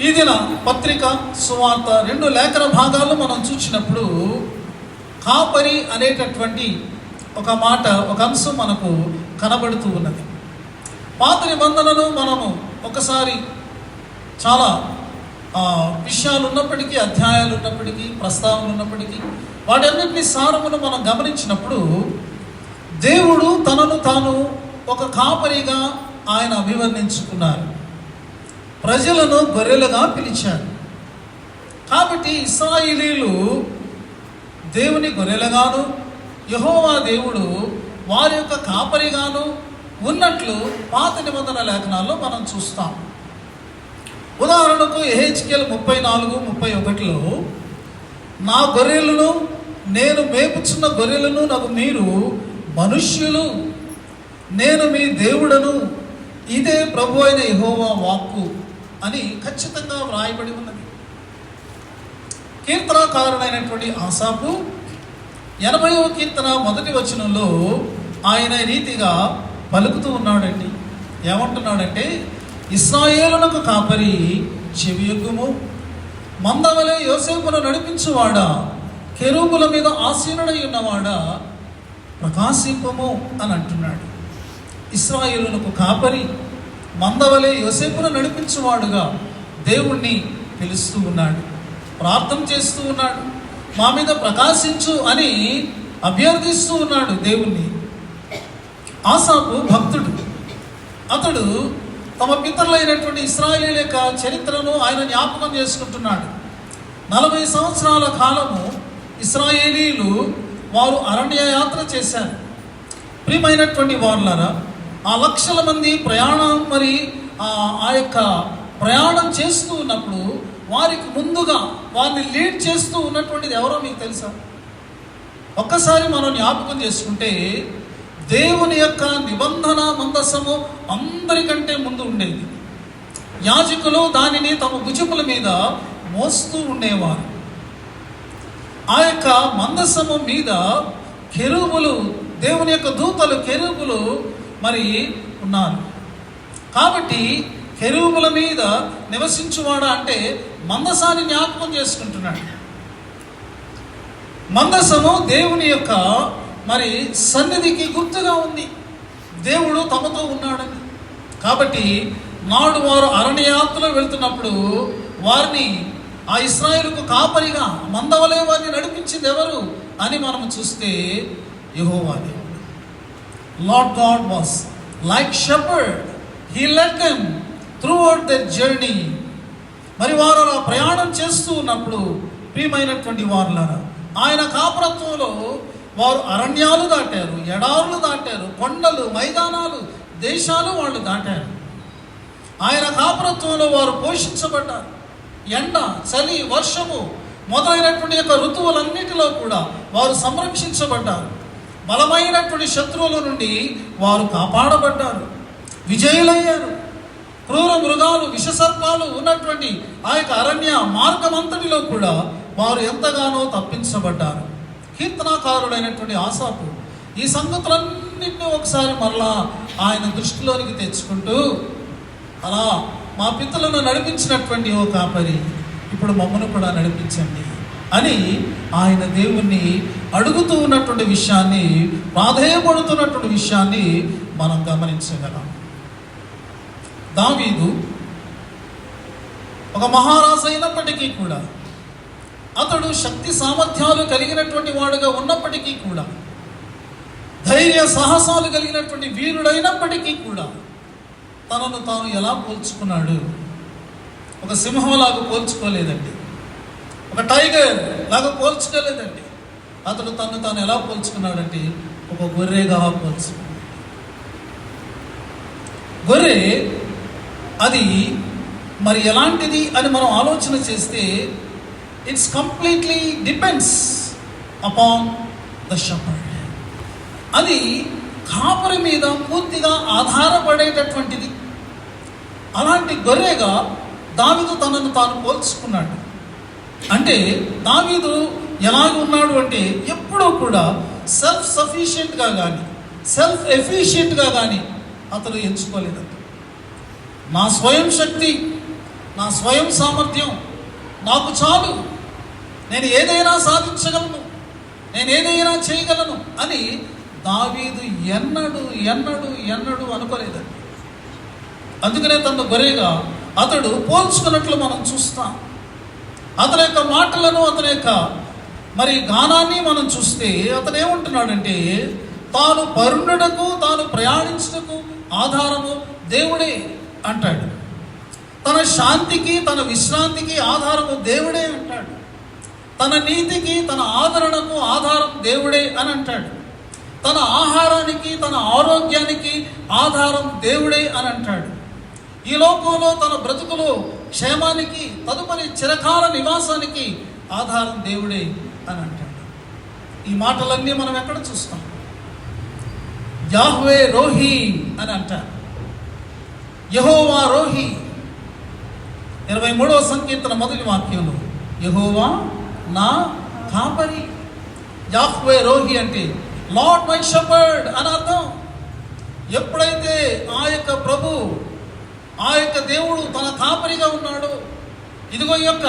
ఈ దిన పత్రిక సువార్త 2 లేఖన భాగాలు మనం చూసినప్పుడు కాపరి అనేటటువంటి ఒక మాట, ఒక అంశం మనకు కనబడుతూ ఉన్నది. పాత నిబంధనలు మనము ఒకసారి చాలా విషయాలు ఉన్నప్పటికీ, అధ్యాయాలు ఉన్నప్పటికీ, ప్రస్తావనలు ఉన్నప్పటికీ, వాటన్నిటిని సారమును మనం గమనించినప్పుడు దేవుడు తనను తాను ఒక కాపరిగా ఆయన అభివర్ణించుకున్నారు. ప్రజలను గొర్రెలుగా పిలిచారు. కాబట్టి ఇశ్రాయేలీయులు దేవుని గొర్రెలుగాను, యెహోవా దేవుడు వారి యొక్క కాపరిగాను ఉన్నట్లు పాత నిబంధన లేఖనాల్లో మనం చూస్తాం. ఉదాహరణకు యెహెజ్కేలు 34:31లో నా గొర్రెలను, నేను మేపుచున్న గొర్రెలను నాకు మీరు మనుష్యులు, నేను మీ దేవుడను, ఇదే ప్రభు అయిన యెహోవా వాక్కు అని ఖచ్చితంగా వ్రాయబడి ఉన్నది. కీర్తనాకారుడైనటువంటి ఆసాపు 80వ కీర్తన 1వ వచనంలో ఆయన రీతిగా పలుకుతూ ఉన్నాడండి. ఏమంటున్నాడంటే, ఇశ్రాయేలునకు కాపరి చెవియొగ్గుము, మందవలే యోసేపును నడిపించువాడా, కెరూబుల మీద ఆసీనుడై ఉన్నవాడా ప్రకాశింపము అని అంటున్నాడు. ఇశ్రాయేలునకు కాపరి, మందవలే యోసేపును నడిపించువాడుగా దేవుణ్ణి పిలుస్తూ ఉన్నాడు, ప్రార్థన చేస్తూ ఉన్నాడు, మా మీద ప్రకాశించు అని అభ్యర్థిస్తూ ఉన్నాడు దేవుణ్ణి. ఆసాపు భక్తుడు. అతడు తమ పితరులైనటువంటి ఇశ్రాయేలు యొక్క చరిత్రను ఆయన జ్ఞాపకం చేసుకుంటున్నాడు. 40 సంవత్సరాల కాలము ఇశ్రాయేలీలు వారు అరణ్య యాత్ర చేశారు. ప్రియమైనటువంటి వారులారా, ఆ లక్షల మంది ప్రయాణం, మరి ఆ యొక్క ప్రయాణం చేస్తూ ఉన్నప్పుడు వారికి ముందుగా వారిని లీడ్ చేస్తూ ఉన్నటువంటిది ఎవరో మీకు తెలుసా? ఒక్కసారి మనం జ్ఞాపకం చేసుకుంటే, దేవుని యొక్క నిబంధన మందసము అందరికంటే ముందు ఉండేది. యాజకులు దానిని తమ భుజముల మీద మోస్తూ ఉండేవారు. ఆ యొక్క మందసము మీద కెరూబులు, దేవుని యొక్క దూతలు కెరూబులు మరి ఉన్నారు. కాబట్టి కెరూబుల మీద నివసించువాడా అంటే మందసాన్ని జ్ఞాపకం చేసుకుంటున్నాడు. మందసము దేవుని యొక్క మరి సన్నిధికి గుర్తుగా ఉంది. దేవుడు తమతో ఉన్నాడని. కాబట్టి నాడు వారు అరణ్యయాత్రలో వెళ్తున్నప్పుడు వారిని, ఆ ఇశ్రాయేలుకు కాపరిగా మందవలే వారిని నడిపించింది ఎవరు అని మనం చూస్తే యెహోవా దేవుడు. Lord God was like shepherd. He led them throughout their journey. మరి వారు అలా ప్రయాణం చేస్తూ ఉన్నప్పుడు ప్రియమైనటువంటి వారులారా, ఆయన కాపురత్వంలో వారు అరణ్యాలు దాటారు, ఎడారులు దాటారు, కొండలు, మైదానాలు, దేశాలు వాళ్ళు దాటారు. ఆయన కాపురత్వంలో వారు పోషించబడ్డారు. ఎండ, చలి, వర్షము మొదలైనటువంటి యొక్క ఋతువులన్నిటిలో కూడా వారు సంరక్షించబడ్డారు. బలమైనటువంటి శత్రువుల నుండి వారు కాపాడబడ్డారు, విజయులయ్యారు. క్రూర మృగాలు, విషసర్పాలు ఉన్నటువంటి ఆ యొక్క అరణ్య మార్గమంతటిలో కూడా వారు ఎంతగానో తప్పించబడ్డారు. కీర్తనాకారుడైనటువంటి ఆసాపు ఈ సంగతులన్నింటినీ ఒకసారి మరలా ఆయన దృష్టిలోనికి తెచ్చుకుంటూ, అలా మా పితరులను నడిపించినటువంటి ఓ కాపరి, ఇప్పుడు మమ్మను కూడా నడిపించండి అని ఆయన దేవుణ్ణి అడుగుతూ ఉన్నటువంటి విషయాన్ని, ప్రాధేయపడుతున్నటువంటి విషయాన్ని మనం గమనించగలం. దావీదు ఒక మహారాజు అయినప్పటికీ కూడా, అతడు శక్తి సామర్థ్యాలు కలిగినటువంటి వాడుగా ఉన్నప్పటికీ కూడా, ధైర్య సాహసాలు కలిగినటువంటి వీరుడైనప్పటికీ కూడా తనను తాను ఎలా పోల్చుకున్నాడు? ఒక సింహంలాగా పోల్చుకోలేదండి, ఒక టైగర్ లాగా పోల్చుకోలేదండి. అతడు తను తాను ఎలా పోల్చుకున్నాడంటే ఒక గొర్రెగా పోల్చుకున్నాడు. గొర్రె అది మరి ఎలాంటిది అని మనం ఆలోచన చేస్తే, it's completely depends upon the shepherd. అది కాపరి మీద పూర్తిగా ఆధారపడేటటువంటిది. అలాంటి గొర్రెగా దావీదు తనను తాను పోల్చుకున్నాడు. అంటే దావీదు ఎలాగ ఉన్నాడు అంటే, ఎప్పుడూ కూడా సెల్ఫ్ సఫిషియెంట్గా కానీ, సెల్ఫ్ ఎఫిషియెంట్గా కానీ అతను ఎంచుకోలేదంట. నా స్వయం శక్తి, నా స్వయం సామర్థ్యం నాకు చాలు, నేను ఏదైనా సాధించగలను, నేను ఏదైనా చేయగలను అని దావీదు ఎన్నడూ ఎన్నడూ ఎన్నడూ అనుకోలేదండి. అందుకనే తన గొర్రెగా అతడు పోల్చుకున్నట్లు మనం చూస్తాం. అతని యొక్క మాటలను, అతని యొక్క మరి గానాన్ని మనం చూస్తే అతను ఏమంటున్నాడంటే, తాను పరుండుటకు, తాను ప్రయాణించుటకు ఆధారము దేవుడే అంటాడు. తన శాంతికి, తన విశ్రాంతికి ఆధారము దేవుడే అంటాడు. తన నీతికి, తన ఆదరణకు ఆధారం దేవుడే అని అంటాడు. తన ఆహారానికి, తన ఆరోగ్యానికి ఆధారం దేవుడే అని అంటాడు. ఈ లోకంలో తన బ్రతుకులో క్షేమానికి, తదుపరి చిరకాల నివాసానికి ఆధారం దేవుడే అని అంటాడు. ఈ మాటలన్నీ మనం ఎక్కడ చూస్తాం? యాహ్వే రోహి అని అంటారు. యెహోవా రోహి. 23వ సంకీర్తన మొదటి వాక్యంలో యెహోవా నా కాపరి. యాహ్వే రోహి అంటే లార్డ్ మై షెపర్డ్ అని అర్థం. ఎప్పుడైతే ఆ యొక్క ప్రభు, ఆ యొక్క దేవుడు తన కాపరిగా ఉన్నాడో, ఇదిగో ఈ యొక్క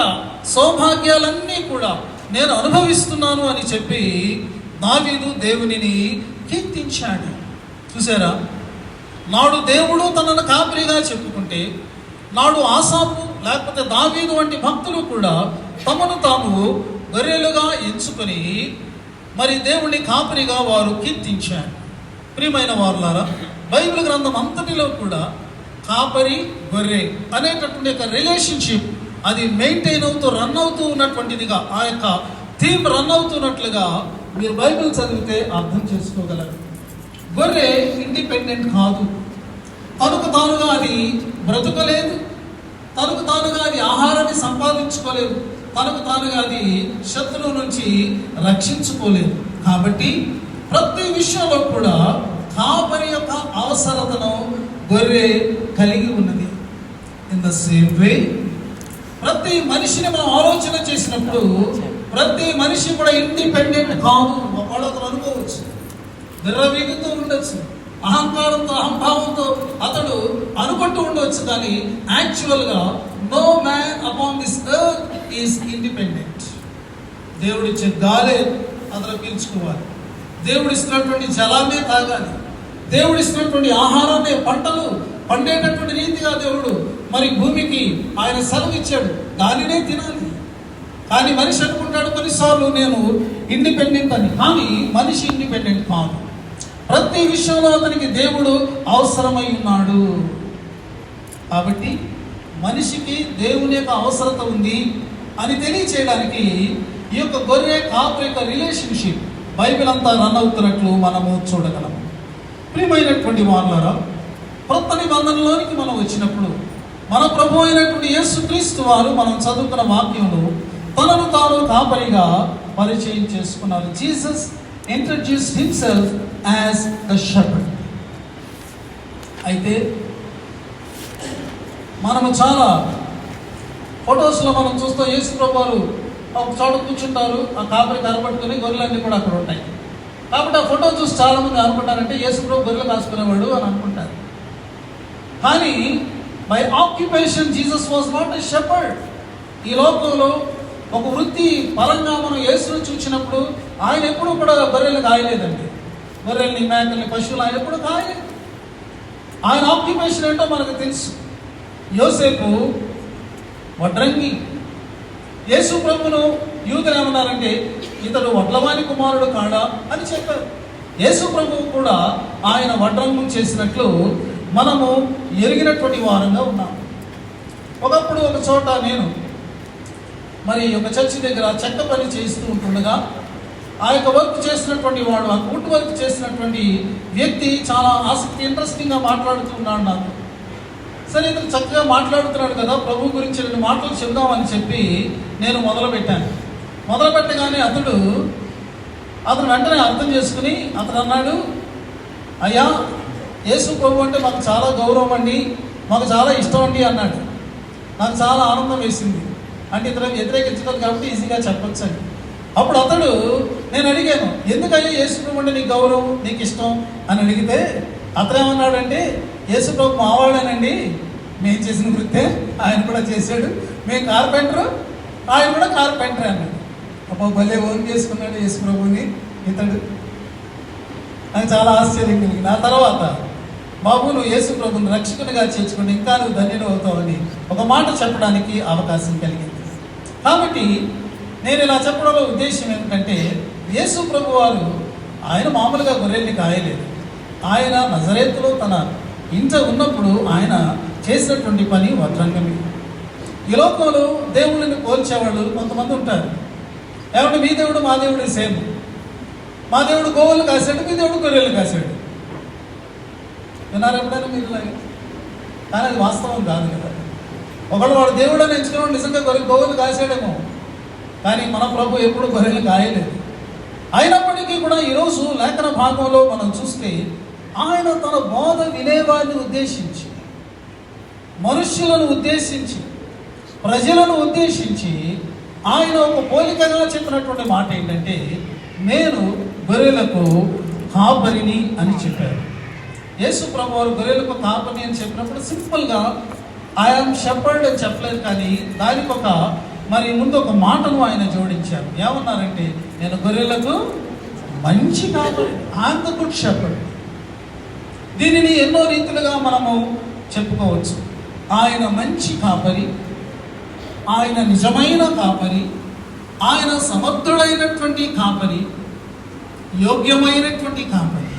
సౌభాగ్యాలన్నీ కూడా నేను అనుభవిస్తున్నాను అని చెప్పి దావీదు దేవునిని కీర్తించాడు. చూసారా, నాడు దేవుడు తనను కాపరిగా చెప్పుకుంటే, నాడు ఆసాపు లేకపోతే దావీదు వంటి భక్తులు కూడా తమను తాము గొర్రెలుగా ఎంచుకొని మరి దేవుని కాపరిగా వారు కీర్తించారు. ప్రియమైన వారులారా, బైబిల్ గ్రంథం అంతటిలో కూడా కాపరి గొర్రె అనేటటువంటి ఒక రిలేషన్షిప్ అది మెయింటైన్ అవుతూ రన్ అవుతూ ఉన్నటువంటిదిగా, ఆ యొక్క థీమ్ రన్ అవుతున్నట్లుగా మీరు బైబిల్ చదివితే అర్థం చేసుకోగలరు. గొర్రె ఇండిపెండెంట్ కాదు. తనకు తానుగా అది బ్రతుకలేదు, తనకు తానుగా అది ఆహారాన్ని సంపాదించుకోలేదు, తనకు తానుగా అది శత్రువు నుంచి రక్షించుకోలేదు. కాబట్టి ప్రతి విషయంలో కూడా కాపరి యొక్క అవసరతను గొర్రె కలిగి ఉన్నది. ఇన్ ద సేమ్ వే ప్రతి మనిషిని మనం ఆలోచన చేసినప్పుడు ప్రతి మనిషి కూడా ఇండిపెండెంట్ కాదు. ఒకళ్ళు అతను అనుకోవచ్చు, విర్రవీగుతూ ఉండొచ్చు, అహంకారంతో అహంభావంతో అతడు అనుకుంటూ ఉండవచ్చు, కానీ యాక్చువల్గా no man upon this earth is independent. దేవుడిచ్చే గాలే అతను పీల్చుకోవాలి, దేవుడిస్తున్నటువంటి జలాన్నే తాగాలి, దేవుడిస్తున్నటువంటి ఆహారాన్ని, పంటలు పండేటటువంటి రీతిగా దేవుడు మరి భూమికి ఆయన సెలవు ఇచ్చాడు, దానినే తినాలి. కానీ మనిషి అనుకుంటాడు కొన్నిసార్లు నేను ఇండిపెండెంట్ అని, కానీ మనిషి ఇండిపెండెంట్ కాదు. ప్రతి విషయంలో అతనికి దేవుడు అవసరమై ఉన్నాడు. కాబట్టి మనిషికి దేవుని యొక్క అవసరత ఉంది అని తెలియచేయడానికి ఈ యొక్క గొర్రె కాపు యొక్క రిలేషన్షిప్ బైబిల్ అంతా రన్ అవుతున్నట్లు మనము చూడగలము. ప్రియమైనటువంటి వారులారా, కొత్త నిబంధనలోనికి మనం వచ్చినప్పుడు మన ప్రభు అయినటువంటి యేసుక్రీస్తు వారు మనం చదువుకున్న వాక్యంలో తనను తాను కాపరిగా పరిచయం చేసుకున్నారు. Jesus introduced himself as the shepherd. అయితే మనము చాలా ఫొటోస్లో మనం చూస్తాం, యేసు ప్రభు వారు ఒక చోట కూర్చుంటారు, ఆ కాపరి కనబట్టుకుని గొర్రెలన్నీ కూడా అక్కడ ఉంటాయి. కాబట్టి ఆ ఫోటో చూసి చాలామంది అనుకుంటారంటే యేసు ప్రభు గొర్రెలు కాసుకునేవాడు అని అనుకుంటారు. కానీ by occupation Jesus was not a shepherd. ఈ లోకంలో ఒక వృత్తి పరంగా మనం యేసును చూసినప్పుడు ఆయన ఎప్పుడూ కూడా గొర్రెలు కాయలేదండి. గొర్రెల్ని, మేకల్ని, పశువులు ఆయన ఎప్పుడు కాయలేదు. ఆయన ఆక్యుపేషన్ ఏంటో మనకు తెలుసు. యోసేపు వడ్రంగి. యేసు ప్రభును యూదులు ఏమన్నారంటే ఇతడు వడ్లవాని కుమారుడు కాడా అని చెప్పారు. యేసు ప్రభువు కూడా ఆయన వడ్రంగం చేసినట్లు మనము ఎరిగినటువంటి వారంగా ఉన్నాం. ఒకప్పుడు ఒక చోట నేను మరి ఒక చర్చి దగ్గర చెక్క పని చేస్తూ ఉంటుండగా ఆ యొక్క వర్క్ చేసినటువంటి వాడు, ఆ వుడ్ వర్క్ చేసినటువంటి వ్యక్తి చాలా ఆసక్తి ఇంట్రెస్టింగ్గా మాట్లాడుతూ ఉన్నాడు నాకు. సరే, ఇతను చక్కగా మాట్లాడుతున్నాడు కదా, ప్రభు గురించి 2 మాటలు చెబుదామని చెప్పి నేను మొదలుపెట్టగానే అతను వెంటనే అర్థం చేసుకుని అతను అన్నాడు, అయ్యా యేసు ప్రభు అంటే మాకు చాలా గౌరవం అండి, మాకు చాలా ఇష్టం అండి అన్నాడు. నాకు చాలా ఆనందం వేసింది. అంటే ఇతరులకు వ్యతిరేకించగలరు కాబట్టి ఈజీగా చెప్పొచ్చు అని. అప్పుడు అతడు, నేను అడిగాను, ఎందుకయ్యా యేసు ప్రభు అంటే నీకు గౌరవం, నీకు ఇష్టం అని అడిగితే అతను ఏమన్నాడంటే, యేసు ప్రభు మావాడేనండి, మేము చేసిన వృత్తే ఆయన కూడా చేశాడు, మేము కార్పెంటరు ఆయన కూడా కార్పెంటర్ అన్నాడు. అబ్బా భలే ఓన్ చేసుకున్నాడు యేసు ప్రభుని ఇతడు. నాకు చాలా ఆశ్చర్యం కలిగింది. ఆ తర్వాత బాబు నువ్వు యేసు ప్రభుని రక్షకునిగా చేర్చుకుని ఇంకా నువ్వు ధన్యుడు అవుతావని ఒక మాట చెప్పడానికి అవకాశం కలిగింది. కాబట్టి నేను ఇలా చెప్పడంలో ఉద్దేశం ఏమిటంటే, యేసు ప్రభు వారు ఆయన మామూలుగా గొర్రెల్ని కాయలేదు. ఆయన నజరేతులో తన ఇంట ఉన్నప్పుడు ఆయన చేసినటువంటి పని వడ్రంగమే. ఈ లోకంలో దేవుళ్ళని పోల్చేవాళ్ళు కొంతమంది ఉంటారు. ఏమంటే మీ దేవుడు మా దేవుడు సేమ్, మా దేవుడు గోవులు కాశాడు, మీ దేవుడు గొర్రెలు కాశాడు. విన్నారు ఎప్పుడైనా మీరు? కానీ అది వాస్తవం కాదు కదా. ఒకళ్ళు వాడు దేవుడు అని ఎంచుకున్నాడు, నిజంగా గోవులు కాశాడేమో, కానీ మన ప్రభు ఎప్పుడు గొర్రెలు కాయలేదు. అయినప్పటికీ కూడా ఈరోజు లేఖన భాగంలో మనం చూస్తే ఆయన తన బోధ వినేవారిని ఉద్దేశించి, మనుష్యులను ఉద్దేశించి, ప్రజలను ఉద్దేశించి ఆయన ఒక పోలికగా చెప్పినటువంటి మాట ఏంటంటే, నేను గొర్రెలకు కాపరిని అని చెప్పారు. యేసు ప్రభు వారు గొర్రెలకు కాపరిని అని చెప్పినప్పుడు సింపుల్గా ఐఎమ్ షెపర్డ్ అని చెప్పలేదు, కానీ దానికి ఒక ముందు ఒక మాటను ఆయన జోడించారు. ఏమన్నారంటే, నేను గొర్రెలకు మంచి కాపరి, ఐఎమ్ ద గుడ్ షెపర్డ్. దీనిని ఎన్నో రీతిలుగా మనము చెప్పుకోవచ్చు. ఆయన మంచి కాపరి, ఆయన నిజమైన కాపరి, ఆయన సమర్థుడైనటువంటి కాపరి, యోగ్యమైనటువంటి కాపరి.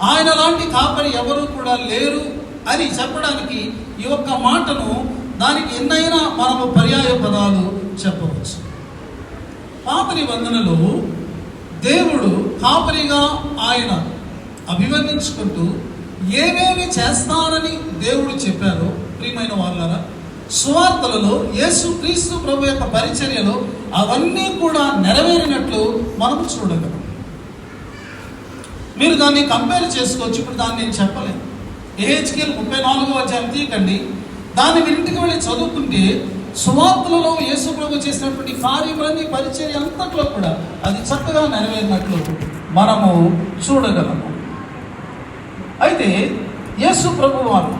ఆయన లాంటి కాపరి ఎవరు కూడా లేరు అని చెప్పడానికి ఈ ఒక్క మాటను, దానికి ఎన్నైనా మనము పర్యాయ పదాలు చెప్పవచ్చు. పాత నిబంధనలో దేవుడు కాపరిగా ఆయన అభివర్ణించుకుంటూ ఏమేమి చేస్తానని దేవుడు చెప్పారో, ప్రియమైన వాళ్ళారా, సువార్తలలో యేసు క్రీస్తు ప్రభు యొక్క పరిచర్యలో అవన్నీ కూడా నెరవేరినట్లు మనం చూడగలం. మీరు దాన్ని కంపేర్ చేసుకోవచ్చు. ఇప్పుడు దాన్ని నేను చెప్పలేను. ఎహెచ్కేల్ 34వ అధ్యాయం తీయకండి, దాన్ని మీరు ఇంటికి వెళ్ళి చదువుకుంటే సువార్తలలో యేసు ప్రభు చేసినటువంటి కార్యములన్నీ, పరిచర్య అంతట్లో కూడా అది చక్కగా నెరవేరినట్లు మనము చూడగలము. అయితే యేసు ప్రభు వారు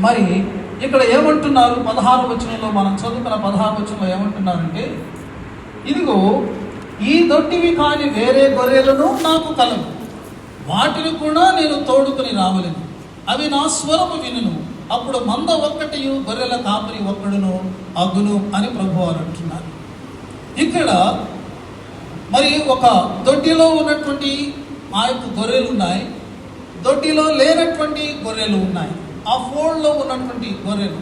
మరి ఇక్కడ ఏమంటున్నారు? 16వ వచనంలో మనం చదువుకున్న 16వ వచనంలో ఏమంటున్నారంటే, ఇదిగో ఈ దొడ్డివి కాని వేరే గొర్రెలను నాకు కలవు, వాటిని కూడా నేను తోడుకుని రావలేను, అవి నా స్వరము వినును, అప్పుడు మంద ఒక్కటియు గొర్రెల కాపరి ఒక్కడును అగును అని ప్రభువారు అంటున్నారు. ఇక్కడ మరి ఒక దొడ్డిలో ఉన్నటువంటి ఆ యొక్క గొర్రెలు ఉన్నాయి, దొడ్డిలో లేనటువంటి గొర్రెలు ఉన్నాయి. ఆ ఫోల్డ్లో ఉన్నటువంటి గొర్రెలు,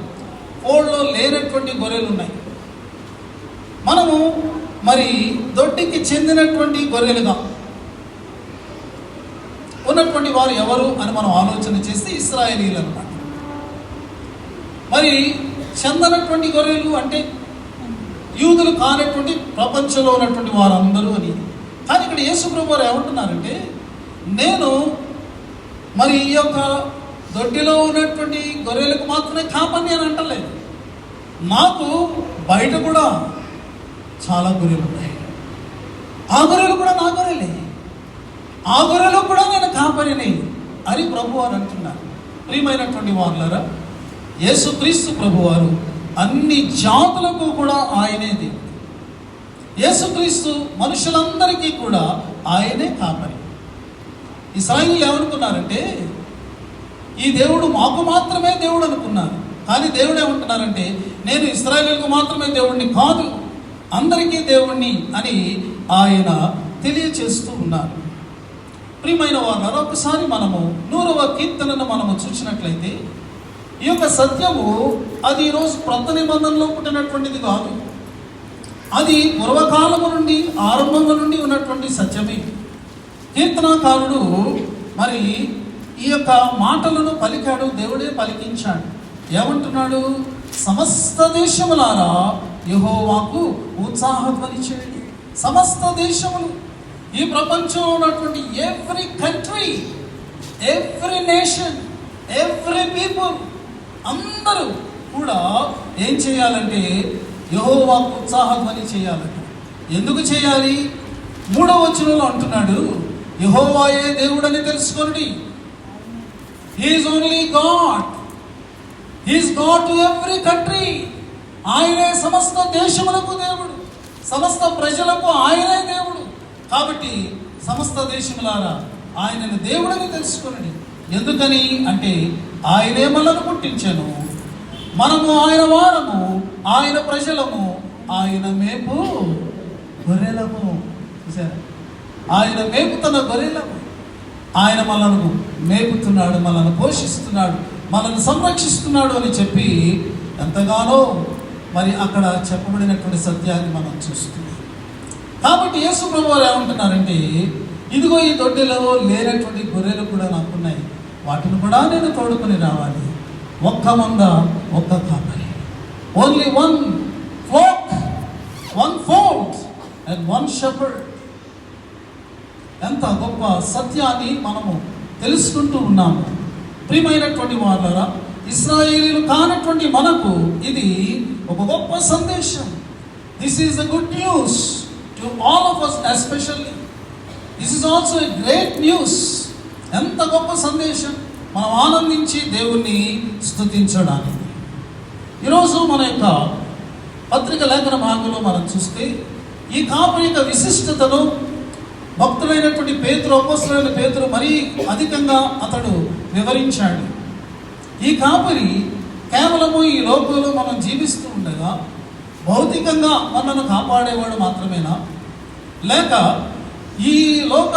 ఫోల్డ్లో లేనటువంటి గొర్రెలు ఉన్నాయి. మనము మరి దొడ్డికి చెందినటువంటి గొర్రెలుగా ఉన్నటువంటి వారు ఎవరు అని మనం ఆలోచన చేస్తే ఇశ్రాయేలీయులు అన్నమాట. మరి చెందనటువంటి గొర్రెలు అంటే యూదులు కానటువంటి ప్రపంచంలో ఉన్నటువంటి వారందరూ అని. కానీ ఇక్కడ యేసు ప్రభు వారు ఏమంటున్నారంటే, నేను మరి ఈ యొక్క దొడ్డిలో ఉన్నటువంటి గొర్రెలకు మాత్రమే కాపని అని అంటలేదు, నాకు బయట కూడా చాలా గొర్రెలు ఉన్నాయి, ఆ గొర్రెలు కూడా నా గొర్రెలే, ఆ గొర్రెలు కూడా నేను కాపరిని అని ప్రభు వారు అంటున్నారు. ప్రియమైనటువంటి వారులారా, యేసుక్రీస్తు ప్రభు వారు అన్ని జాతులకు కూడా ఆయనే దేవుడు. యేసుక్రీస్తు మనుషులందరికీ కూడా ఆయనే కాపరి. ఇశ్రాయేలీయులు ఏమనుకున్నారంటే, ఈ దేవుడు మాకు మాత్రమే దేవుడు అనుకున్నారు. కానీ దేవుడు ఏమంటున్నారంటే, నేను ఇశ్రాయేలీయులకు మాత్రమే దేవుడిని కాదు, అందరికీ దేవుణ్ణి అని ఆయన తెలియచేస్తూ ఉన్నారు. ప్రియమైన వారు, ఒకసారి మనము 100వ కీర్తనను మనము చూసినట్లయితే, ఈ యొక్క సత్యము అది ఈరోజు క్రొత్త నిబంధనలో పుట్టినటువంటిది కాదు, అది పూర్వకాలము నుండి ఆరంభంగా నుండి ఉన్నటువంటి సత్యమే. కీర్తనాకారుడు మరి ఈ యొక్క మాటలను పలికాడు, దేవుడే పలికించాడు. ఏమంటున్నాడు? సమస్త దేశములారా యెహోవాకు ఉత్సాహధ్వని చేయండి. సమస్త దేశములు, ఈ ప్రపంచంలో ఉన్నటువంటి every country, every nation, every people అందరూ కూడా ఏం చేయాలంటే యెహోవాకు ఉత్సాహధ్వని చేయాలంట. ఎందుకు చేయాలి? 3వ వచనంలో అంటున్నాడు, యెహోవాయే దేవుడని తెలుసుకోండి. He is only God. He's God to every country. ఆయనే సమస్త దేశములకు దేవుడు, సమస్త ప్రజలకు ఆయనే దేవుడు. కాబట్టి సమస్త దేశములారా ఆయనను దేవుడని తెలుసుకొనండి. ఎందుకని అంటే ఆయనే మనల్ని పుట్టించెను, మనము ఆయన వారము, ఆయన ప్రజలము, ఆయన మేపు గొర్రెలము. చూసారా, ఆయన మేపుతున్న గొర్రెలము. ఆయన మనల్ని మేపుతున్నాడు, మనల్ని పోషిస్తున్నాడు, మనల్ని సంరక్షిస్తున్నాడు అని చెప్పి ఎంతగానో మరి అక్కడ చెప్పబడినటువంటి సత్యాన్ని మనం చూస్తున్నాం. కాబట్టి యేసు ప్రభువారు ఏమంటున్నారంటే, ఇదిగో ఈ దొడ్డిలో లేనటువంటి గొర్రెలు కూడా నాకున్నాయి, వాటిని కూడా నేను తోడుకొని రావాలి. ఒక్క మంద, ఒక్క కాపరి. Only one flock, one fold and one shepherd. ఎంత గొప్ప సత్యాన్ని మనము తెలుసుకుంటూ ఉన్నాము. ప్రియమైనటువంటి వారులారా, ఇశ్రాయేలీయులు కానటువంటి మనకు ఇది ఒక గొప్ప సందేశం. This is the good news to all of us especially. This is also a great news. ఎంత గొప్ప సందేశం, మనం ఆనందించి దేవుణ్ణి స్తుతించడానికి. ఈరోజు మన యొక్క పత్రిక లేఖన భాగంలో మనం చూస్తే ఈ కాపరి యొక్క విశిష్టతను భక్తులైనటువంటి పేతురు, అపోస్తలుడైన పేతురు మరీ అధికంగా అతడు వివరించాడు. ఈ కాపరి కేవలము ఈ లోకంలో మనం జీవిస్తూ ఉండగా భౌతికంగా మనను కాపాడేవాడు మాత్రమేనా, లేక ఈ లోక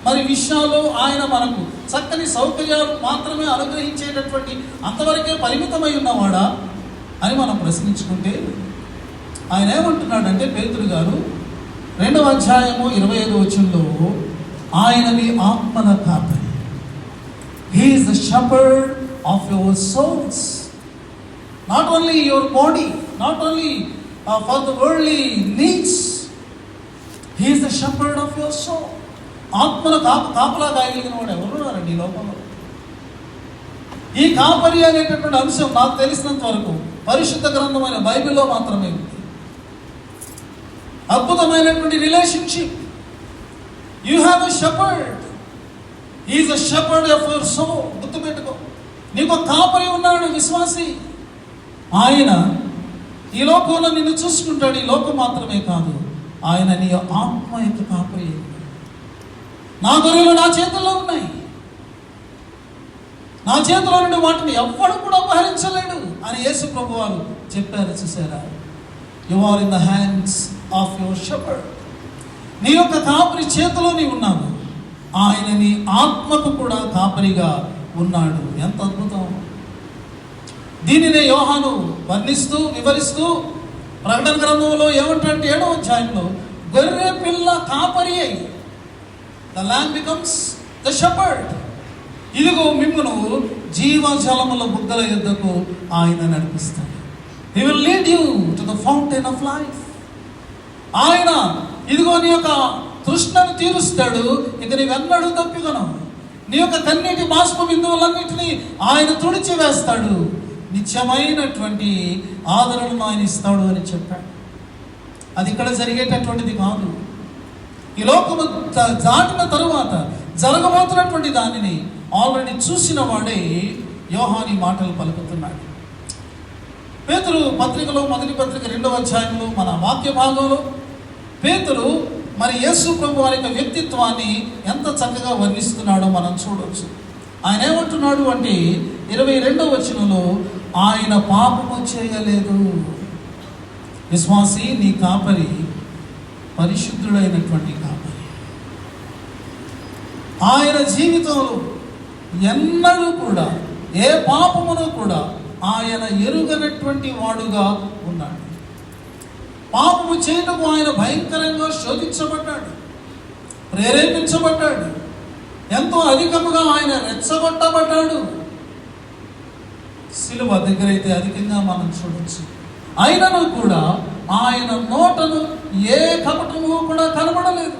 మరి విషయాలు ఆయన మనకు చక్కని సౌకర్యాలు మాత్రమే అనుగ్రహించేటటువంటి అంతవరకే పరిమితమై ఉన్నవాడా అని మనం ప్రశ్నించుకుంటే, ఆయన ఏమంటున్నాడంటే పేతురు గారు 2వ అధ్యాయము 25వ వచనంలో, ఆయన మీ ఆత్మల కాపరి. He is the shepherd of your souls. Not only your body, not only for the worldly needs. He is the shepherd of your soul. ఆత్మల కాపలా కాయగలిగిన వాడు ఎవరున్నారండి ఈ లోకంలో? ఈ కాపరి అనేటటువంటి అంశం నాకు తెలిసినంత వరకు పరిశుద్ధ గ్రంథమైన బైబిల్లో మాత్రమే ఉంది. అద్భుతమైనటువంటి relationship. You have a shepherd. He is a shepherd of your soul. గుర్తుపెట్టుకో, నీకు కాపరి ఉన్నాడు విశ్వాసి. ఆయన ఈ లోకంలో నిన్ను చూసుకుంటాడు. ఈ లోకం మాత్రమే కాదు, ఆయన నీ ఆత్మ యొక్క కాపరి. నా గొర్రెలు నా చేతుల్లో ఉన్నాయి, నా చేతిలో నుండి వాటిని ఎవ్వడు కూడా అపహరించలేడు అని యేసు ప్రభు వారు చెప్పారు. చూసారా, you are in the hands of your shepherd. నీ యొక్క కాపరి చేతిలో నీవు ఉన్నావు. ఆయన నీ ఆత్మకు కూడా కాపరిగా ఉన్నాడు. ఎంత అద్భుతం! దీనినే యోహాను వర్ణిస్తూ వివరిస్తూ ప్రకటన గ్రంథంలో ఏమంటే 7వ అధ్యాయంలో, గొర్రె పిల్ల కాపరి అయి the lamb becomes the shepherd. ఇదిగో మిమ్మును జీవజలముల బుగ్గల యొద్దకు ఆయన నడిపిస్తాడు. He will lead you to the fountain of life. ఆయన ఇదిగో నీ యొక్క తృష్ణను తీరుస్తాడు. ఇక నీవెన్నడూ తప్పికొను. నీ యొక్క కన్నీటి బాష్ప బిందువులన్నింటినీ ఆయన తుడిచి వేస్తాడు. నిత్యమైనటువంటి ఆదరణను ఆయన ఇస్తాడు అని చెప్పాడు. అది ఇక్కడ జరిగేటటువంటిది కాదు. ఈ లోకము దాటిన తరువాత జరగబోతున్నటువంటి దానిని ఆల్రెడీ చూసిన వాడే యోహాని మాటలు పలుకుతున్నాడు. పేతురు పత్రికలో, మొదటి పత్రిక 2వ అధ్యాయంలో మన వాక్య భాగంలో పేతురు మరి యేసు ప్రభు వారి యొక్క వ్యక్తిత్వాన్ని ఎంత చక్కగా వర్ణిస్తున్నాడో మనం చూడవచ్చు. ఆయన ఏమంటున్నాడు అంటే 22వ వచనంలో, ఆయన పాపము చేయలేదు. విశ్వాసి, నీ కాపరి పరిశుద్ధుడైనటువంటి కాపరి. ఆయన జీవితంలో ఎన్నడూ కూడా ఏ పాపమును కూడా ఆయన ఎరుగనటువంటి వాడుగా ఉన్నాడు. పాపము చేయటకు ఆయన భయంకరంగా శోధించబడ్డాడు, ప్రేరేపించబడ్డాడు, ఎంతో అధికముగా ఆయన రెచ్చగొట్టబడ్డాడు. సిలువ దగ్గర అయితే అధికంగా మనం చూడవచ్చు. అయినను కూడా ఆయన నోటను ఏ కపటము కూడా కనబడలేదు.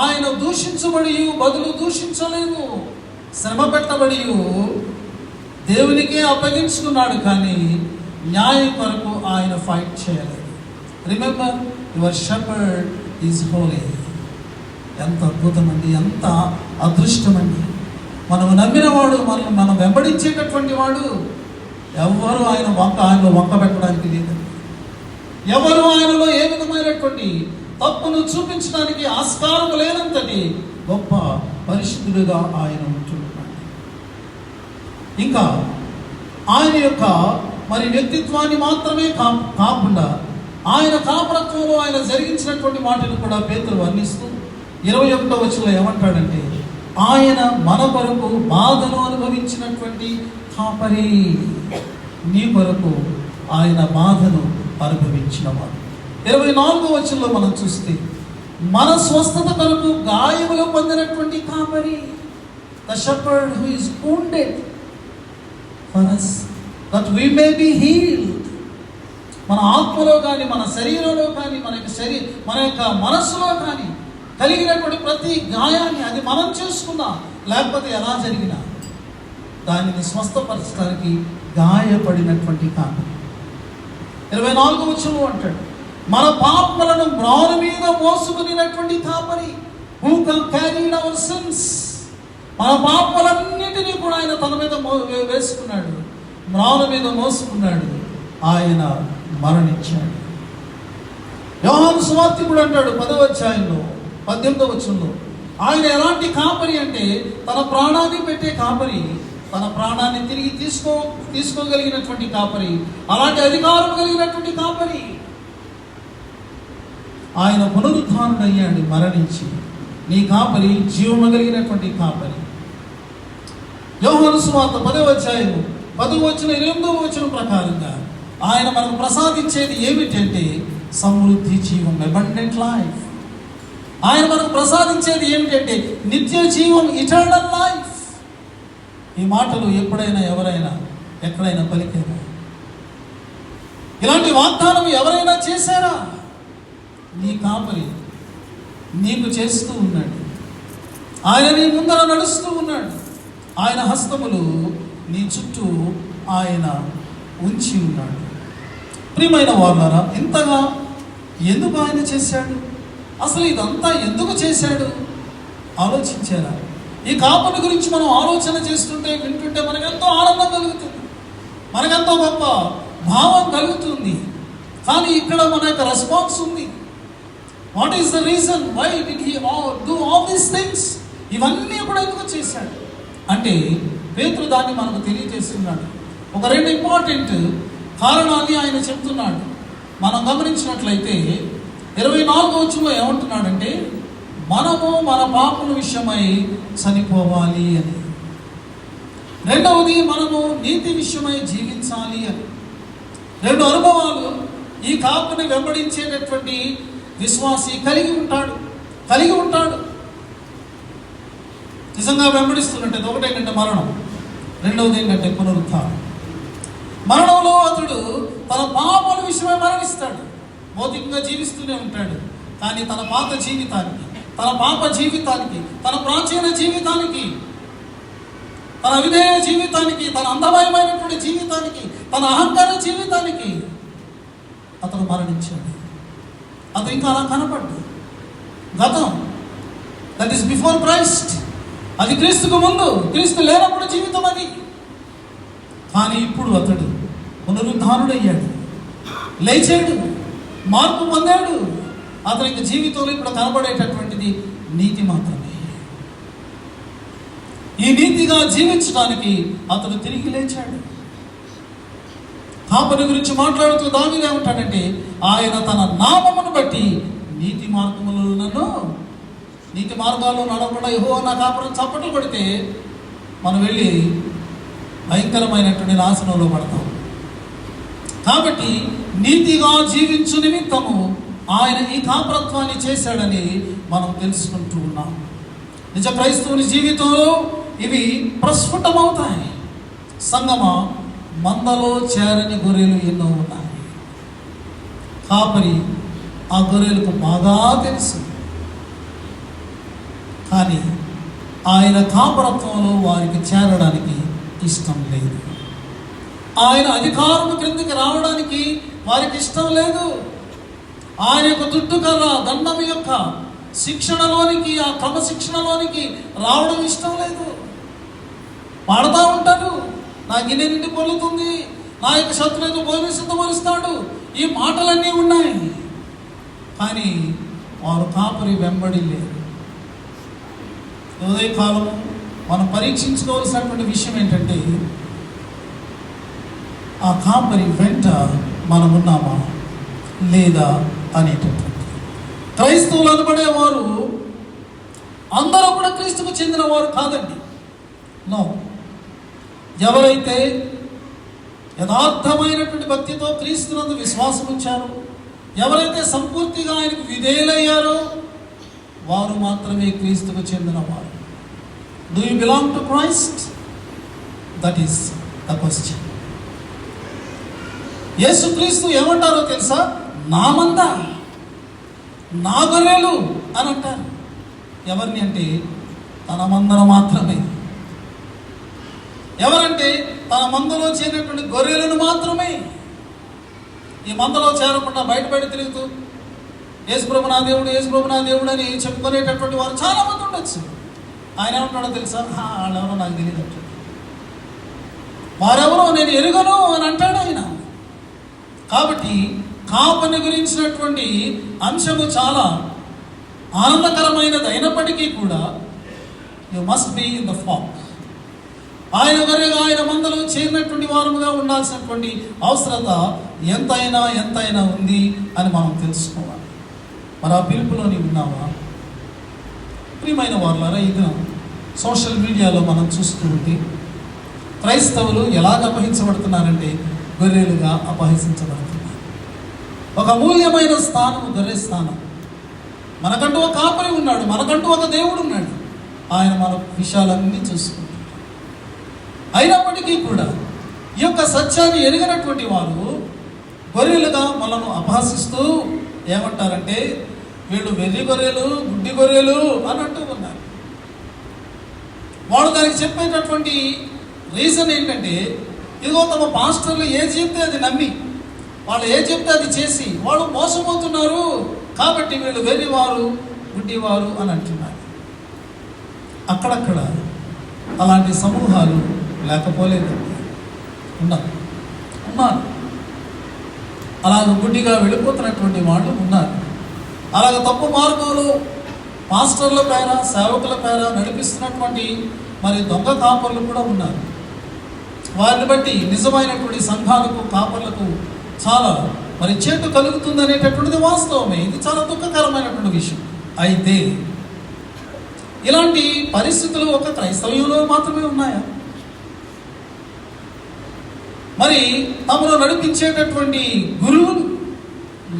ఆయన దూషించబడి బదులు దూషించలేదు. శ్రమ పెట్టబడి దేవునికే అప్పగించుకున్నాడు, కానీ న్యాయం కొరకు ఆయన ఫైట్ చేయలేదు. Remember, your shepherd is Holi. ఎంత అద్భుతమండి, ఎంత అదృష్టమండి. మనము నమ్మినవాడు, మనం వెంబడించేటటువంటి వాడు ఎవరు ఆయనలో వంక పెట్టడానికి లేదండి. ఎవరు ఆయనలో ఏ విధమైనటువంటి తప్పును చూపించడానికి ఆస్కారం లేనంతటి గొప్ప పరిశుద్ధుడుగా ఆయన ఉంటున్నాడు. ఇంకా ఆయన యొక్క మరి వ్యక్తిత్వాన్ని మాత్రమే కాకుండా ఆయన కాపరత్వంలో ఆయన జరిగించినటువంటి వాటిని కూడా పేతురు వర్ణిస్తూ 21వ వచనంలో ఏమంటాడంటే, ఆయన మన కొరకు బాధను అనుభవించినటువంటి కాపరి. నీ కొరకు ఆయన బాధను అనుభవించినవాడు. 24వ వచనంలో మనం చూస్తే, మన స్వస్థత కొరకు గాయములు పొందినటువంటి కాపరి. The shepherd who is wounded for us that we may be healed. మన ఆత్మలో కానీ, మన శరీరంలో కానీ, మన యొక్క మనస్సులో కానీ కలిగినటువంటి ప్రతి గాయాన్ని, అది మనం చేసుకున్నా లేకపోతే ఎలా జరిగినా, దానిని స్వస్థపరచడానికి గాయపడినటువంటి కాపరి. 24వ వచనంలో అంటాడు, మన పాపములను మ్రాను మీద మోసుకునేటువంటి కాపరి. Who carried our sins. మన పాపములన్నిటినీ కూడా ఆయన తన మీద వేసుకున్నాడు, మ్రాను మీద మోసుకున్నాడు, ఆయన మరణించాడు. యోహాను సువార్తికుడు అంటాడు 10వ అధ్యాయంలో 18వ వచనంలో, ఆయన ఎలాంటి కాపరి అంటే తన ప్రాణాన్ని పెట్టే కాపరి, తన ప్రాణాన్ని తిరిగి తీసుకోగలిగినటువంటి కాపరి, అలాంటి అధికారం కలిగినటువంటి కాపరి. ఆయన పునరుద్ధానుడయ్యాడు మరణించి. నీ కాపరి జీవము కలిగినటువంటి కాపరి. యోహాను సువార్త 10వ అధ్యాయము 10వ వచనం 8వ వచనం ప్రకారంగా ఆయన మనకు ప్రసాదించేది ఏమిటంటే సమృద్ధి జీవం, అబండెంట్ లైఫ్. ఆయన మనకు ప్రసాదించేది ఏమిటంటే నిత్య జీవం, ఇటర్నల్ లైఫ్. ఈ మాటలు ఎప్పుడైనా ఎవరైనా ఎక్కడైనా పలికారా? ఇలాంటి వాగ్దానం ఎవరైనా చేశారా? నీ కాపరి నీకు చేస్తూ ఉన్నాడు. ఆయన నీ ముందర నడుస్తూ ఉన్నాడు. ఆయన హస్తములు నీ చుట్టూ ఆయన ఉంచి ఉన్నాడు. ప్రియమైన వారులారా, ఇంతగా ఎందుకు ఆయన చేశాడు? అసలు ఇదంతా ఎందుకు చేశాడు ఆలోచించారా? ఈ కాపరి గురించి మనం ఆలోచన చేస్తుంటే, వింటుంటే మనకెంతో ఆనందం కలుగుతుంది, మనకెంతో గొప్ప భావం కలుగుతుంది. కానీ ఇక్కడ మన యొక్క రెస్పాన్స్ ఉంది. What is the reason? Why did he do all these things? ఇవన్నీ కూడా ఎందుకు చేశాడు అంటే పేతురు దాన్ని మనకు తెలియజేస్తున్నాడు. ఒక 2 ఇంపార్టెంట్ కారణాన్ని ఆయన చెప్తున్నాడు. మనం గమనించినట్లయితే 24వ వచనంలో ఏమంటున్నాడంటే, మనము మన పాపల విషయమై చనిపోవాలి అని. రెండవది, మనము నీతి విషయమై జీవించాలి అని. 2 అనుభవాలు ఈ కాపుని వెంబడించేటటువంటి విశ్వాసి కలిగి ఉంటాడు. నిజంగా వెంబడిస్తున్నట్టే. ఒకటి ఏంటంటే మరణం, రెండవది ఏంటంటే పునరుత్థానం. మరణంలో అతడు తన పాపల విషయమై మరణిస్తాడు. భౌతికంగా జీవిస్తూనే ఉంటాడు, కానీ తన పాత జీవితానికి, తన పాప జీవితానికి, తన ప్రాచీన జీవితానికి, తన అవిధేయ జీవితానికి, తన అందమయమైనటువంటి జీవితానికి, తన అహంకార జీవితానికి అతను మరణించాడు. అతను ఇంకా అలా కనపడ్డు. గతం, దట్ ఈస్ బిఫోర్ క్రైస్ట్. అది క్రీస్తుకు ముందు, క్రీస్తు లేనప్పుడు జీవితం అది. కానీ ఇప్పుడు అతడు పునరుద్ధానుడయ్యాడు, లేచాడు, మార్పు పొందాడు. అతనికి జీవితంలో ఇప్పుడు కనబడేటటువంటిది నీతి మాత్రమే. ఈ నీతిగా జీవించడానికి అతడు తిరిగి లేచాడు. కాపరి గురించి మాట్లాడుతూ దావీదు ఏమంటాడంటే, ఆయన తన నామమును బట్టి నీతి మార్గాల్లో నడవకుండా యెహోవా నా కాపురం చప్పట్లు కొడితే మనం వెళ్ళి భయంకరమైనటువంటి నాశనంలో పడతాం. కాబట్టి నీతిగా జీవించు నిమిత్తము ఆయన ఈ కాపురత్వాన్ని చేశాడని మనం తెలుసుకుంటూ ఉన్నాం. నిజ క్రైస్తవుని జీవితంలో ఇవి ప్రస్ఫుటమవుతాయి. సంగమా, మందలో చేరని గొర్రెలు ఎన్నో ఉన్నాయి. కాపరి ఆ గొర్రెలకు బాగా తెలుసు. కానీ ఆయన కాపరత్వంలో వారికి చేరడానికి ఇష్టం లేదు. ఆయన అధికారం క్రిందికి రావడానికి వారికి ఇష్టం లేదు. ఆయన యొక్క దుడ్డుకర్ర దండం యొక్క శిక్షణలోనికి, ఆ క్రమశిక్షణలోనికి రావడం ఇష్టం లేదు. పాడుతూ ఉంటారు, నా గిన్నె నిండి పొల్లుతుంది, నా యొక్క శత్రువులకు భోజనం సిద్ధపరుస్తాడు. ఈ మాటలన్నీ ఉన్నాయి, కానీ వారు కాపరి వెంబడి లేరు. ఉదయకాలము మనం పరీక్షించుకోవాల్సినటువంటి విషయం ఏంటంటే, ఆ కాపరి వెంట మనం ఉన్నామా లేదా అనేటటువంటి. క్రైస్తవులు అనబడేవారు అందరూ కూడా క్రీస్తుకు చెందిన వారు కాదండి. నో. ఎవరైతే యథార్థమైనటువంటి భక్తితో క్రీస్తునందు విశ్వాసం ఉంచారో, ఎవరైతే సంపూర్తిగా ఆయనకు విధేయులయ్యారో, వారు మాత్రమే క్రీస్తుకు చెందిన వారు. Do you belong to Christ? That is the question. యేసుక్రీస్తు ఏమంటారో తెలుసా? నా మంద, నా గొర్రెలు అని అంటారు. ఎవరిని అంటే తన మందను మాత్రమే. ఎవరంటే తన మందలో చేరినటువంటి గొర్రెలను మాత్రమే. ఈ మందలో చేరకుండా బయట తిరుగుతూ యేసుప్రభు నా దేవుడు, యేసుప్రభు నా దేవుడు అని చెప్పుకునేటటువంటి వారు చాలా మంది ఉండొచ్చు. ఆయన ఏమంటాడో తెలుసా? వాళ్ళెవరో నాకు తెలియదు అంటాడు. వారెవరో నేను ఎరుగను అని అంటాడు ఆయన. కాబట్టి కాపని గురించినటువంటి అంశము చాలా ఆనందకరమైనది అయినప్పటికీ కూడా you must be in the flock. ఆయన గొర్రెగా ఆయన మందలో చేరినటువంటి వారముగా ఉండాల్సినటువంటి అవసరత ఎంతైనా ఉంది అని మనం తెలుసుకోవాలి. మరి ఆ పిలుపులోని ఉన్నావా? ప్రియమైన వారులారా, ఇది సోషల్ మీడియాలో మనం చూస్తూ ఉంటే క్రైస్తవులు ఎలాగ అపహరించబడుతున్నారంటే గొర్రెలుగా అపహరించబడుతున్నారు. ఒక అమూల్యమైన స్థానం గొర్రె స్థానం. మనకంటూ ఒక కాపరి ఉన్నాడు, మనకంటూ ఒక దేవుడు ఉన్నాడు. ఆయన మన విషయాలన్నీ చూసుకుంటాడు. అయినప్పటికీ కూడా ఈ యొక్క సత్యాన్ని ఎరిగినటువంటి వారు గొర్రెలుగా మనను అపహసిస్తూ ఏమంటారంటే, వీళ్ళు వెర్రి గొర్రెలు, గుడ్డి గొర్రెలు అని అంటూ ఉన్నారు. వాళ్ళు దానికి చెప్పేటటువంటి రీజన్ ఏంటంటే, ఇదిగో తమ పాస్టర్లు ఏది చెప్తే అది నమ్మి, వాళ్ళు ఏది చెప్తే అది చేసి వాళ్ళు మోసపోతున్నారు, కాబట్టి వీళ్ళు వెర్రివారు, గుడ్డివారు అని అంటున్నారు. అక్కడక్కడ అలాంటి సమూహాలు లేకపోలేదండి, ఉన్నారు. అలాగ గుడ్డిగా వెళ్ళిపోతున్నటువంటి వాళ్ళు ఉన్నారు. అలాగ తప్పు మార్గంలో పాస్టర్ల పేర, సేవకుల పేర నడిపిస్తున్నటువంటి మరి దొంగ కాపర్లు కూడా ఉన్నారు. వారిని బట్టి నిజమైనటువంటి సంఘాలకు, కాపర్లకు చాలా మరి చేటు కలుగుతుంది అనేటటువంటిది వాస్తవమే. ఇది చాలా దుఃఖకరమైనటువంటి విషయం. అయితే ఇలాంటి పరిస్థితులు ఒక క్రైస్తవ్యంలో మాత్రమే ఉన్నాయా? మరి తమను నడిపించేటటువంటి గురువులు,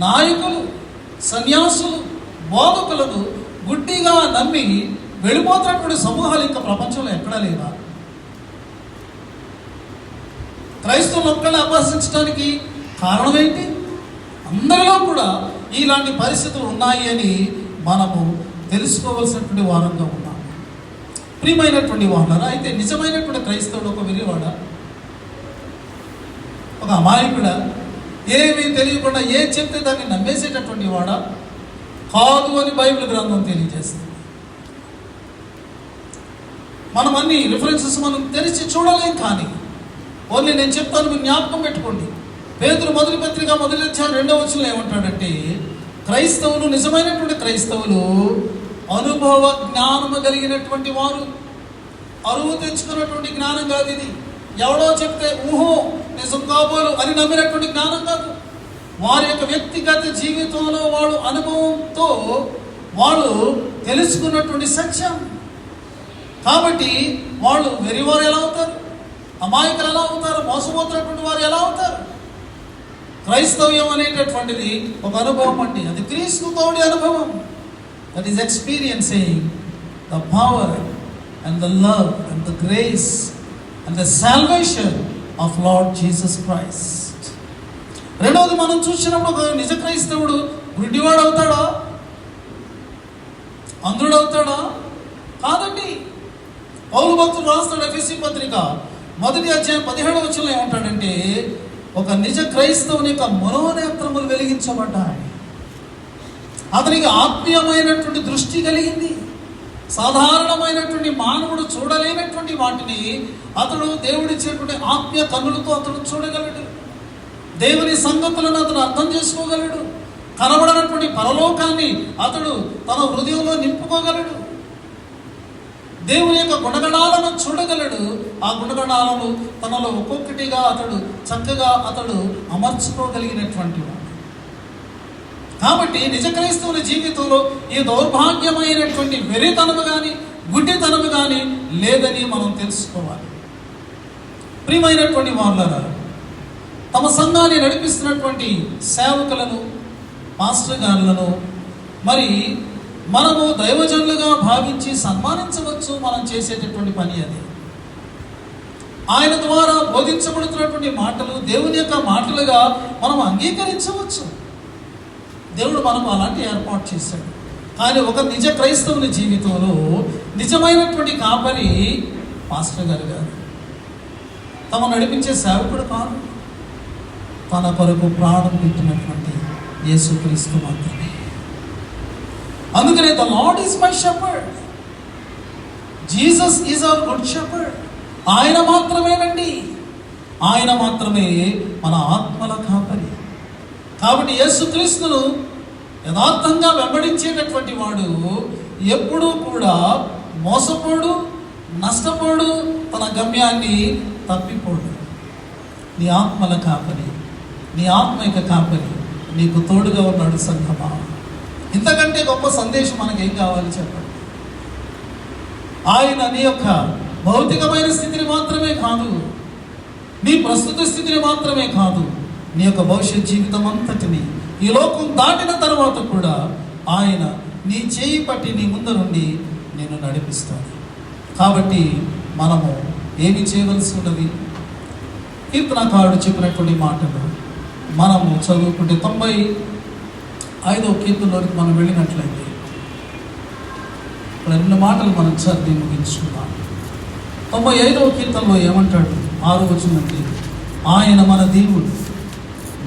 నాయకులు, సన్యాసులు, బోధకులను గుడ్డిగా నమ్మి వెళ్ళిపోతున్నటువంటి సమూహాలు ఇంకా ప్రపంచంలో ఎక్కడా లేదా? క్రైస్తవులు ఒక్కళ్ళని అపహసించడానికి కారణం ఏంటి? అందరిలో కూడా ఇలాంటి పరిస్థితులు ఉన్నాయి అని మనము తెలుసుకోవాల్సినటువంటి వారంగా ఉన్నాం. ప్రియమైనటువంటి వారులారా, అయితే నిజమైనటువంటి క్రైస్తవుడు ఒక వెర్రివాడా, ఒక అమాయకుడా, ఏమీ తెలియకుండా ఏం చెప్తే దాన్ని నమ్మేసేటటువంటి వాడా? కాదు అని బైబిల్ గ్రంథం తెలియజేస్తుంది. మనం అన్ని రిఫరెన్సెస్ మనం తెరిచి చూడలేం, కానీ ఓన్లీ నేను చెప్తాను, మీరు జ్ఞాపకం పెట్టుకోండి. పేతురు మొదటి పత్రిక 1:2 ఏమంటాడంటే, క్రైస్తవులు, నిజమైనటువంటి క్రైస్తవులు అనుభవ జ్ఞానము కలిగినటువంటి వారు. అరువు తెచ్చుకున్నటువంటి జ్ఞానం కాదు ఇది. ఎవడో చెప్తే ఊహో నిజం కాబోలు అని నమ్మినటువంటి జ్ఞానం కాదు. వారి యొక్క వ్యక్తిగత జీవితంలో వాళ్ళు అనుభవంతో వాళ్ళు తెలుసుకున్నటువంటి సత్యం. కాబట్టి వాళ్ళు వెర్రివారు ఎలా అవుతారు? అమాయకులు ఎలా అవుతారు? మోసపోతున్నటువంటి వారు ఎలా అవుతారు? క్రైస్తవ్యం అనేటటువంటిది ఒక అనుభవం అండి. అది క్రీస్తుతోడి అనుభవం. That is experiencing the power and the love and the grace and the salvation of lord Jesus Christ. రెండవది, మనం చూసినప్పుడు ఒక నిజ క్రైస్తవుడు గుడ్డివాడు అవుతాడా? అంధుడు అవుతాడా? కాదండి. పౌలు భక్తుడు రాస్తాడు ఎఫెసీ పత్రిక 1:17 ఏమంటాడంటే, ఒక నిజ క్రైస్తవుని యొక్క మనోనేత్రములు వెలిగించబడ్డాయి. అతనికి ఆత్మీయమైనటువంటి దృష్టి కలిగింది. సాధారణమైనటువంటి మానవుడు చూడలేనటువంటి వాటిని అతడు దేవుడిచ్చేటువంటి ఆత్మీయ కన్నులతో అతడు చూడగలడు. దేవుని సంగతులను అతడు అర్థం చేసుకోగలడు. కనబడనటువంటి పరలోకాన్ని అతడు తన హృదయంలో నింపుకోగలడు. దేవుని యొక్క గుణగణాలను చూడగలడు. ఆ గుణగణాలను తనలో ఒక్కొక్కటిగా అతడు చక్కగా అమర్చుకోగలిగినటువంటి వాడు. కాబట్టి నిజ క్రైస్తవుల జీవితంలో ఈ దౌర్భాగ్యమైనటువంటి వెర్రితనము కానీ గుడ్డితనము కానీ లేదని మనం తెలుసుకోవాలి. ప్రియమైనటువంటి వాళ్ళారా, తమ సంఘాన్ని నడిపిస్తున్నటువంటి సేవకులను, మాస్టర్ గారులను మరి మనము దైవజనులుగా భావించి సన్మానించవచ్చు. మనం చేసేటటువంటి పని అది. ఆయన ద్వారా బోధించబడుతున్నటువంటి మాటలు దేవుని యొక్క మాటలుగా మనం అంగీకరించవచ్చు. దేవుడు మనకు అలాంటి ఏర్పాటు చేశాడు. కానీ ఒక నిజ క్రైస్తవుని జీవితంలో నిజమైనటువంటి కాపరి మాస్టర్ గారు గారు తమ నడిపించే సేవకుడు కాదు, తన కొరకు ప్రాణం పెట్టినటువంటి యేసుక్రీస్తు మాత్రమే. అందుకనే the lord is my shepherd, Jesus is our good shepherd. ఆయన మాత్రమేనండి, ఆయన మాత్రమే మన ఆత్మల కాపరి. కాబట్టి యేసుక్రీస్తును యథార్థంగా వెంబడించేటటువంటి వాడు ఎప్పుడూ కూడా మోసపోడు, నష్టపోడు, తన గమ్యాన్ని తప్పిపోడు. నీ ఆత్మల కాపరి, నీ ఆత్మైక కాపరి నీకు తోడుగా ఉన్నాడు సంఘమా. ఇంతకంటే గొప్ప సందేశం మనకేం కావాలి చెప్పండి. ఆయన నీ యొక్క భౌతికమైన స్థితిని మాత్రమే కాదు, నీ ప్రస్తుత స్థితిని మాత్రమే కాదు, నీ యొక్క భవిష్యత్ జీవితం అంతటిని ఈ లోకం దాటిన తర్వాత కూడా ఆయన నీ చేయి పట్టి నీ ముందరుండి నేను నడిపిస్తాను. కాబట్టి మనము ఏమి చేయవలసి ఉన్నది? కీర్తనకారుడు చెప్పినటువంటి మాటలు మనము చదువుకుంటే 95వ కీర్తనలోకి మనం వెళ్ళినట్లయితే 2 మాటలు మనం చదివి ముగించుకున్నాం. 95వ కీర్తనలో ఏమంటాడు? 6వ వచనం, ఆయన మన దేవుడు,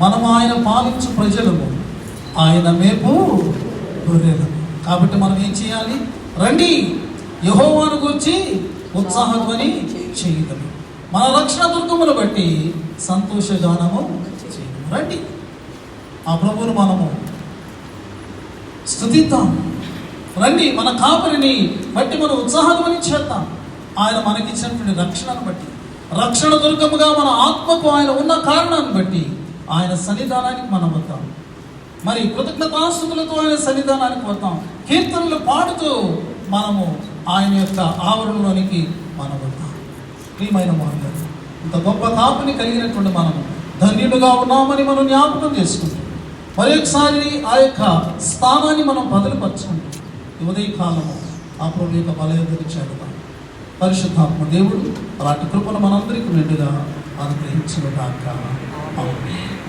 మనము ఆయన పాలించు ప్రజలము, ఆయన మేపు గొర్రెలము. కాబట్టి మనం ఏం చేయాలి? రండి యెహోవాను గూర్చి ఉత్సాహధ్వని చేయుదము, మన రక్షణ దుర్గమును బట్టి సంతోషగానము చేయుదము. రండి ఆ ప్రభువును మనము స్తుతిద్దాం. రండి మన కాపరిని బట్టి మనం ఉత్సాహధ్వని చేద్దాం. ఆయన మనకిచ్చినటువంటి రక్షణను బట్టి, రక్షణ దుర్గముగా మన ఆత్మకు ఆయన ఉన్న కారణాన్ని బట్టి ఆయన సన్నిధానానికి మనం వద్దాం. మరి కృతజ్ఞతాస్తుతులతో ఆయన సన్నిధానానికి వద్దాం. కీర్తనలు పాడుతూ మనము ఆయన యొక్క ఆవరణలోనికి మనం వద్దాం. ప్రియమైన మానవులు, ఇంత గొప్ప కాపుని కలిగినటువంటి మనము ధన్యులుగా ఉన్నామని మనం జ్ఞాపకం చేసుకుంటాం. మరి ఒకసారి ఆ యొక్క స్థానాన్ని మనం బదులుపరచుకుంటాం. ఉదయ కాలము ఆ ప్రభు యొక్క బలయోధని చేరుతాం. పరిశుద్ధాత్మ దేవుడు అలాంటి కృపను మనందరికీ నిండుగా అనుగ్రహించుగాక. ఆమేన్.